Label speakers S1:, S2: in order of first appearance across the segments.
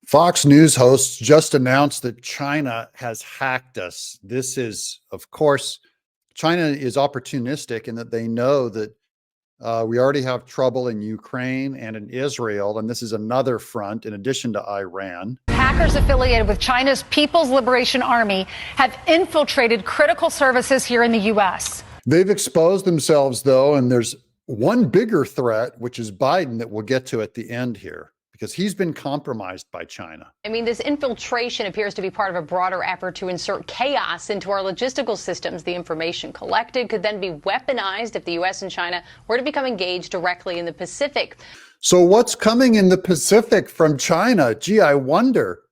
S1: Fox News hosts just announced that China has hacked us. This is, of course, China is opportunistic in that they know that we already have trouble in Ukraine and in Israel, and this is another front in addition to Iran.
S2: Hackers affiliated with China's People's Liberation Army have infiltrated critical services here in the U.S.
S1: They've exposed themselves, though, and there's one bigger threat, which is Biden, that we'll get to at the end here, because he's been compromised by China.
S3: I mean, this infiltration appears to be part of a broader effort to insert chaos into our logistical systems. The information collected could then be weaponized if the U.S. and China were to become engaged directly in the Pacific.
S1: So what's coming in the Pacific from China? Gee, I wonder,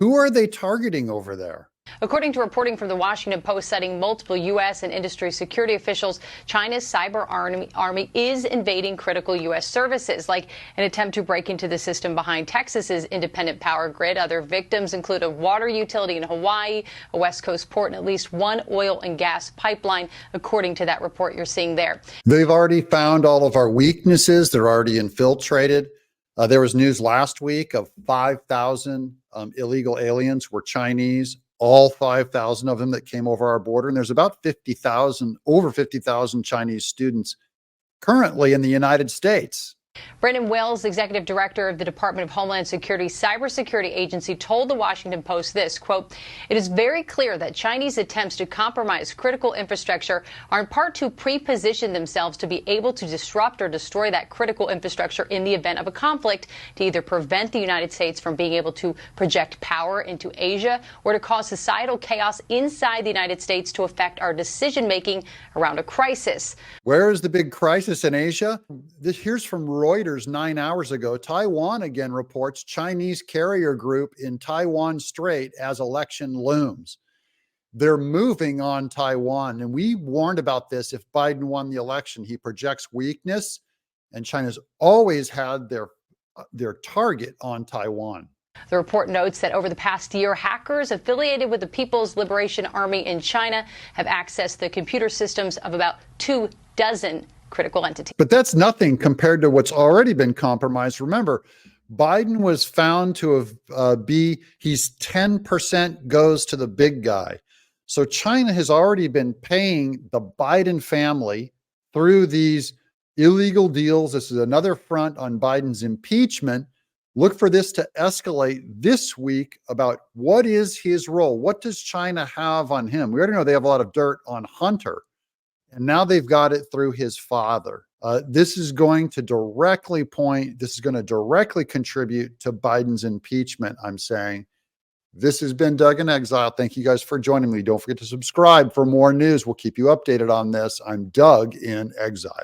S1: who are they targeting over there?
S3: According to reporting from the Washington Post citing multiple U.S. and industry security officials, China's cyber army is invading critical U.S. services, like an attempt to break into the system behind Texas's independent power grid. Other victims include a water utility in Hawaii, a West Coast port, and at least one oil and gas pipeline, according to that report you're seeing there.
S1: They've already found all of our weaknesses. They're already infiltrated. There was news last week of 5,000 illegal aliens were Chinese. All 5,000 of them that came over our border. And there's about 50,000, over 50,000 Chinese students currently in the United States.
S3: Brendan Wells, executive director of the Department of Homeland Security's cybersecurity agency, told the Washington Post this, quote, "It is very clear that Chinese attempts to compromise critical infrastructure are in part to pre-position themselves to be able to disrupt or destroy that critical infrastructure in the event of a conflict, to either prevent the United States from being able to project power into Asia or to cause societal chaos inside the United States to affect our decision-making around a crisis."
S1: Where is the big crisis in Asia? Here's from Reuters 9 hours ago. Taiwan again reports Chinese carrier group in Taiwan Strait as election looms. They're moving on Taiwan. And we warned about this. If Biden won the election, he projects weakness, and China's always had their target on Taiwan.
S3: The report notes that over the past year, hackers affiliated with the People's Liberation Army in China have accessed the computer systems of about 24 critical entities.
S1: But that's nothing compared to what's already been compromised. Remember, Biden was found to have he's 10% goes to the big guy. So China has already been paying the Biden family through these illegal deals. This is another front on Biden's impeachment. Look for this to escalate this week about what is his role? What does China have on him? We already know they have a lot of dirt on Hunter. And now they've got it through his father. This is going to directly contribute to Biden's impeachment, I'm saying. This has been Doug in Exile. Thank you guys for joining me. Don't forget to subscribe for more news. We'll keep you updated on this. I'm Doug in Exile.